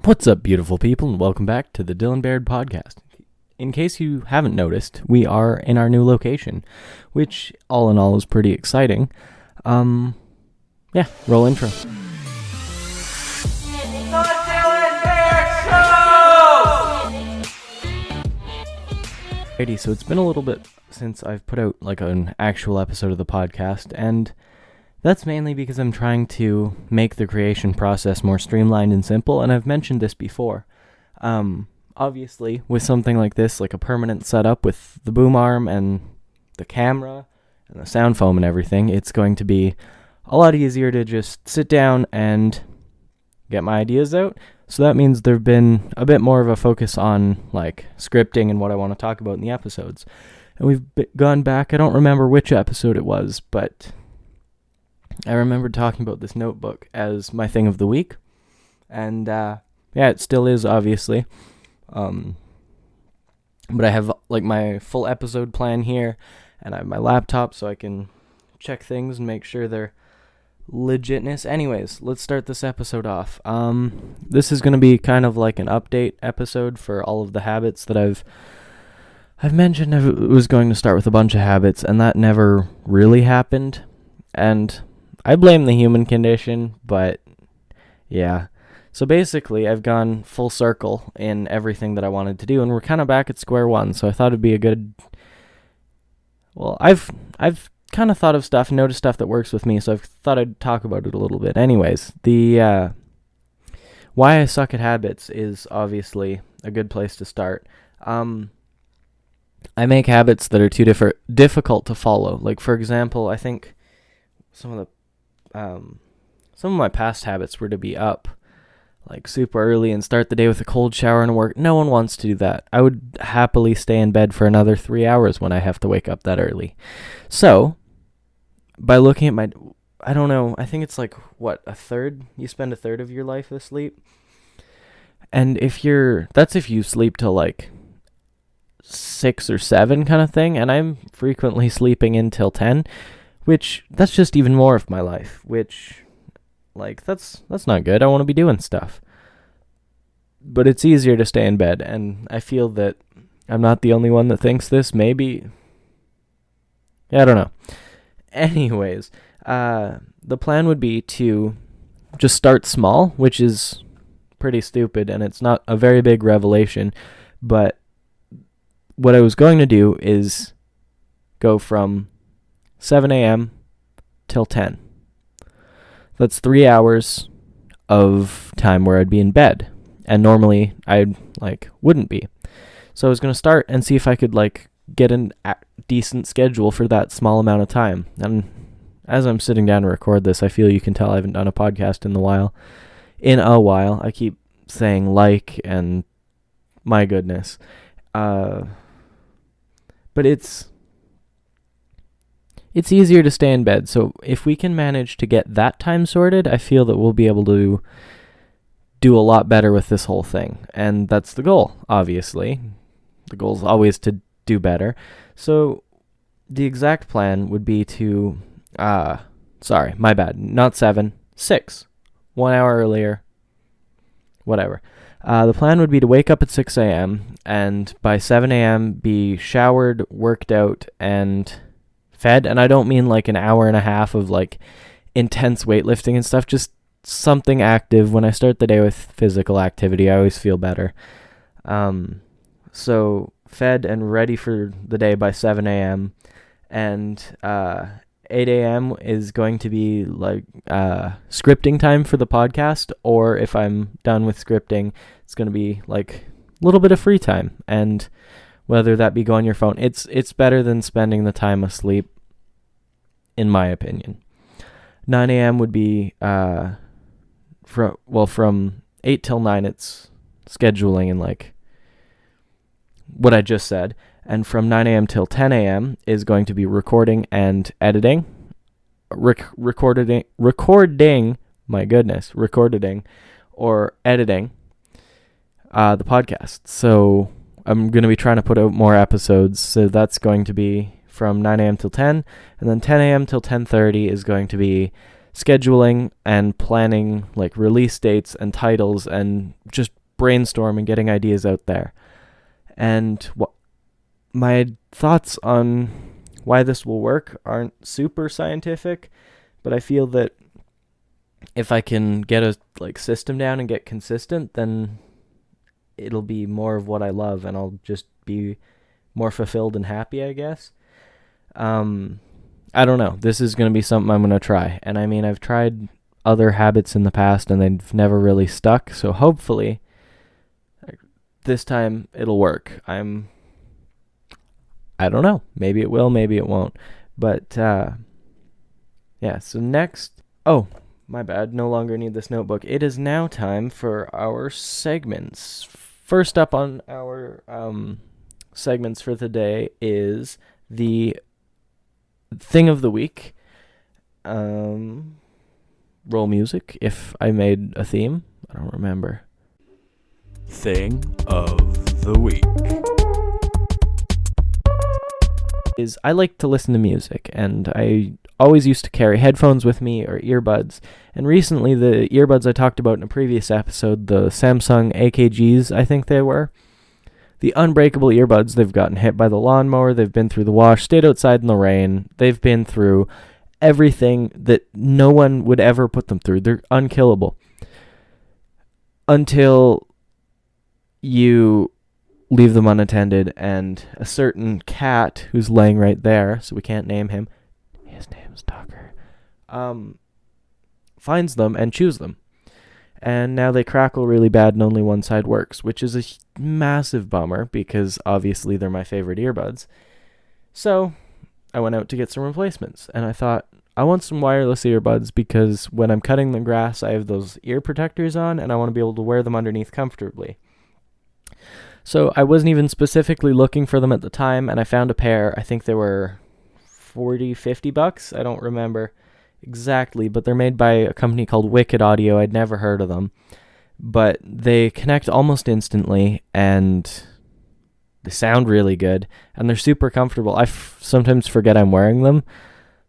What's up, beautiful people, and welcome back to the Baird podcast. In case you haven't noticed, we are in our new location, which all in all is pretty exciting. Roll intro. Alrighty, so it's been a little bit since I've put out like an actual episode of the podcast, and that's mainly because I'm trying to make the creation process more streamlined and simple, and I've mentioned this before. Obviously, with something like this, like a permanent setup with the boom arm and the camera and the sound foam and everything, it's going to be a lot easier to just sit down and get my ideas out. So that means there've been a bit more of a focus on like scripting and what I want to talk about in the episodes. And we've gone back, I don't remember which episode it was, but I remember talking about this notebook as my thing of the week, and it still is, obviously. But I have like my full episode plan here, and I have my laptop so I can check things and make sure they're legitness. Anyways, let's start this episode off. This is going to be kind of like an update episode for all of the habits that I've mentioned. I was going to start with a bunch of habits, and that never really happened, and I blame the human condition, but yeah. So basically, I've gone full circle in everything that I wanted to do, and we're kind of back at square one. So I thought it'd be a good. Well, I've kind of thought of stuff, noticed stuff that works with me, so I've thought I'd talk about it a little bit. Anyways, the why I suck at habits is obviously a good place to start. I make habits that are too difficult to follow. Like, for example, I think some of my past habits were to be up like super early and start the day with a cold shower and work. No one wants to do that. I would happily stay in bed for another 3 hours when I have to wake up that early. So by looking at I don't know, I think it's like a third. You spend a third of your life asleep. And that's if you sleep till like 6 or 7 kind of thing. And I'm frequently sleeping until 10. Which, that's just even more of my life, which, like, that's not good. I want to be doing stuff. But it's easier to stay in bed, and I feel that I'm not the only one that thinks this. Maybe. Yeah, I don't know. Anyways, the plan would be to just start small, which is pretty stupid, and it's not a very big revelation, but what I was going to do is go from 7 a.m. till 10. That's 3 hours of time where I'd be in bed. And normally I wouldn't be. So I was going to start and see if I could get a decent schedule for that small amount of time. And as I'm sitting down to record this, I feel you can tell I haven't done a podcast in a while. I keep saying and my goodness. But it's easier to stay in bed, so if we can manage to get that time sorted, I feel that we'll be able to do a lot better with this whole thing. And that's the goal, obviously. The goal is always to do better. So the exact plan would be to, sorry, my bad, not 7, 6. 1 hour earlier, whatever. The plan would be to wake up at 6 a.m. and by 7 a.m. be showered, worked out, and fed. And I don't mean like an hour and a half of like intense weightlifting and stuff, just something active. When I start the day with physical activity, I always feel better. So fed and ready for the day by 7 a.m. and 8 a.m. is going to be like scripting time for the podcast, or if I'm done with scripting, it's going to be like a little bit of free time. And whether that be go on your phone, it's better than spending the time asleep, in my opinion. 9 a.m. would be, from 8 till 9, it's scheduling and like what I just said. And from 9 a.m. till 10 a.m. is going to be recording and editing. Recording or editing the podcast. So I'm going to be trying to put out more episodes, so that's going to be from 9 a.m. till 10, and then 10 a.m. till 10:30 is going to be scheduling and planning like release dates and titles and just brainstorm and getting ideas out there. And my thoughts on why this will work aren't super scientific, but I feel that if I can get a system down and get consistent, then it'll be more of what I love, and I'll just be more fulfilled and happy, I guess. I don't know. This is going to be something I'm going to try. And I mean, I've tried other habits in the past and they've never really stuck. So hopefully this time it'll work. I don't know. Maybe it will, maybe it won't. But yeah, so next. Oh, my bad. No longer need this notebook. It is now time for our segments. First up on our segments for the day is the thing of the week. Roll music, if I made a theme. I don't remember. Thing of the week. I like to listen to music, and I always used to carry headphones with me or earbuds. And recently, the earbuds I talked about in a previous episode, the Samsung AKGs, I think they were. The unbreakable earbuds, they've gotten hit by the lawnmower, they've been through the wash, stayed outside in the rain, they've been through everything that no one would ever put them through. They're unkillable. Until you leave them unattended, and a certain cat who's laying right there, so we can't name him, his name's Tucker, finds them and chews them. And now they crackle really bad and only one side works, which is a massive bummer because obviously they're my favorite earbuds. So I went out to get some replacements, and I thought, I want some wireless earbuds because when I'm cutting the grass, I have those ear protectors on, and I want to be able to wear them underneath comfortably. So I wasn't even specifically looking for them at the time, and I found a pair. I think they were $40-$50. I don't remember exactly, but they're made by a company called Wicked Audio. I'd never heard of them, but they connect almost instantly, and they sound really good, and they're super comfortable. I sometimes forget I'm wearing them,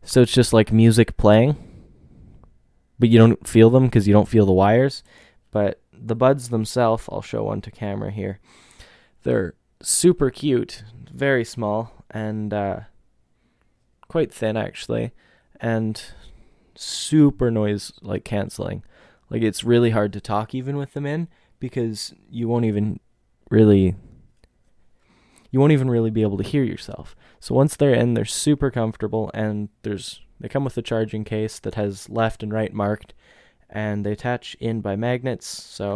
so it's just like music playing, but you don't feel them because you don't feel the wires. But the buds themselves, I'll show one to camera here. They're super cute, very small, and quite thin actually, and super noise canceling. It's really hard to talk even with them in because you won't even really be able to hear yourself. So once they're in, they're super comfortable, and they come with a charging case that has left and right marked, and they attach in by magnets, so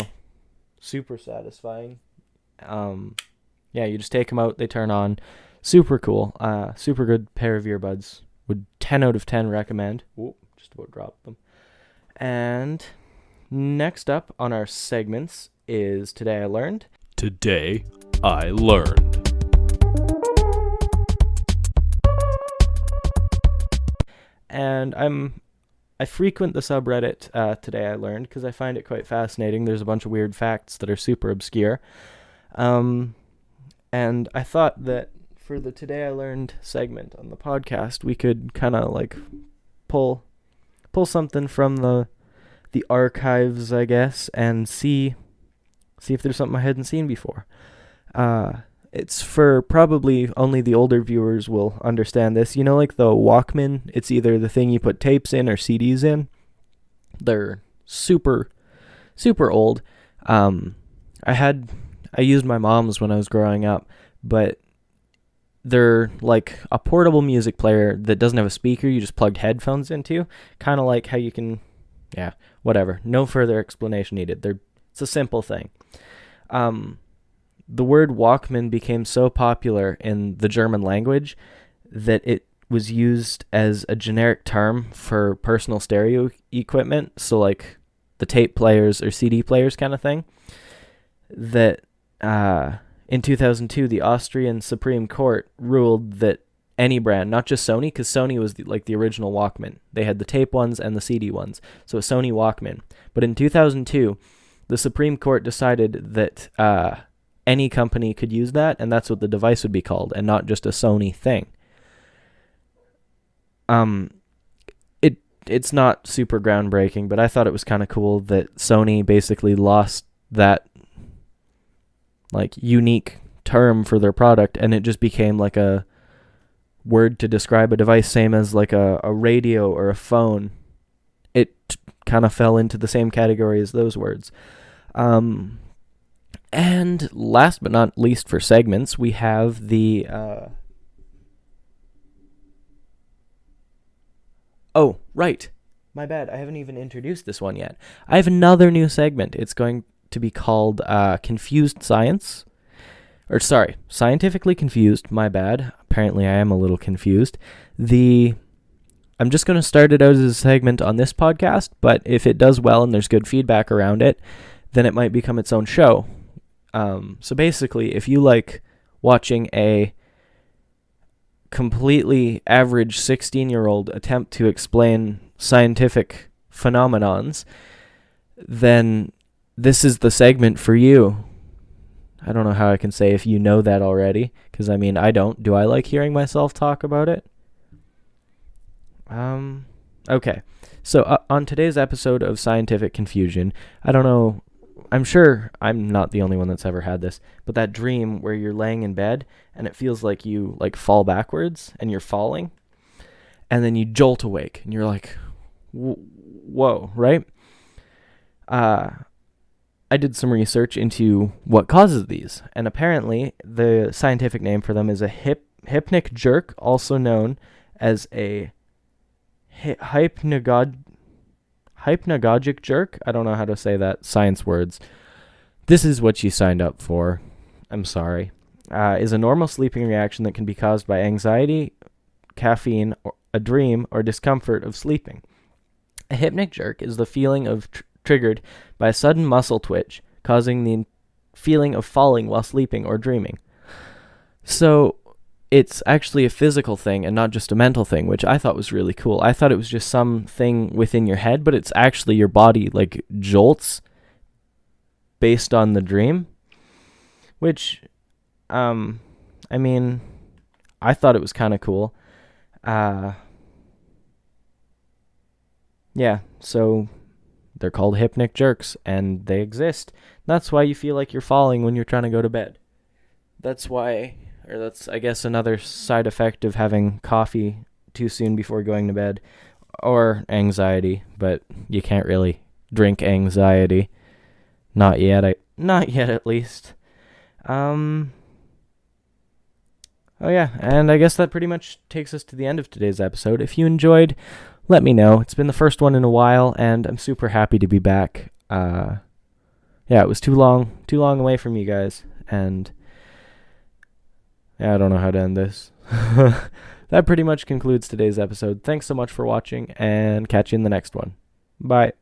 super satisfying. Yeah, you just take them out, they turn on. Super cool. Super good pair of earbuds. Would 10 out of 10 recommend. Whoa, just about dropped them. And next up on our segments is Today I Learned. Today I learned. And I frequent the subreddit Today I Learned because I find it quite fascinating. There's a bunch of weird facts that are super obscure. And I thought that for the Today I Learned segment on the podcast, we could kind of pull something from the archives, I guess, and see if there's something I hadn't seen before. It's for probably only the older viewers will understand this. You know, like the Walkman, it's either the thing you put tapes in or CDs in. They're super, super old. I used my mom's when I was growing up, but they're like a portable music player that doesn't have a speaker. You just plugged headphones into, kind of like how you can, yeah, whatever. No further explanation needed. It's a simple thing. The word Walkman became so popular in the German language that it was used as a generic term for personal stereo equipment. So like the tape players or CD players kind of thing. That in 2002, the Austrian Supreme Court ruled that any brand, not just Sony, because Sony was the original Walkman. They had the tape ones and the CD ones. So a Sony Walkman. But in 2002, the Supreme Court decided that any company could use that, and that's what the device would be called, and not just a Sony thing. It's not super groundbreaking, but I thought it was kind of cool that Sony basically lost that like unique term for their product, and it just became like a word to describe a device, same as like a radio or a phone. It kind of fell into the same category as those words. And last but not least for segments, we have the oh, right. My bad. I haven't even introduced this one yet. I have another new segment. It's going to be called Confused Science. Or sorry, Scientifically Confused. My bad. Apparently I am a little confused. I'm just going to start it out as a segment on this podcast, but if it does well and there's good feedback around it, then it might become its own show. So basically, if you like watching a completely average 16-year-old attempt to explain scientific phenomenons, then this is the segment for you. I don't know how I can say if you know that already, because I mean, I don't. Do I like hearing myself talk about it? Okay. So on today's episode of Scientific Confusion, I don't know, I'm sure I'm not the only one that's ever had this, but that dream where you're laying in bed and it feels like you like fall backwards and you're falling, and then you jolt awake and you're like, whoa, right? I did some research into what causes these, and apparently the scientific name for them is a hypnic jerk, also known as a hypnagogic jerk. I don't know how to say that, science words. This is what you signed up for. I'm sorry. Is a normal sleeping reaction that can be caused by anxiety, caffeine, or a dream, or discomfort of sleeping. A hypnic jerk is the feeling of triggered by a sudden muscle twitch, causing the feeling of falling while sleeping or dreaming. So it's actually a physical thing and not just a mental thing, which I thought was really cool. I thought it was just something within your head, but it's actually your body like jolts based on the dream, which, I mean, I thought it was kind of cool. Yeah, so they're called hypnic jerks, and they exist. That's why you feel like you're falling when you're trying to go to bed. That's why, or that's, I guess, another side effect of having coffee too soon before going to bed, or anxiety, but you can't really drink anxiety. Not yet, at least. Oh yeah, and I guess that pretty much takes us to the end of today's episode. If you enjoyed, let me know. It's been the first one in a while, and I'm super happy to be back. Yeah, it was too long away from you guys, and yeah, I don't know how to end this. That pretty much concludes today's episode. Thanks so much for watching, and catch you in the next one. Bye.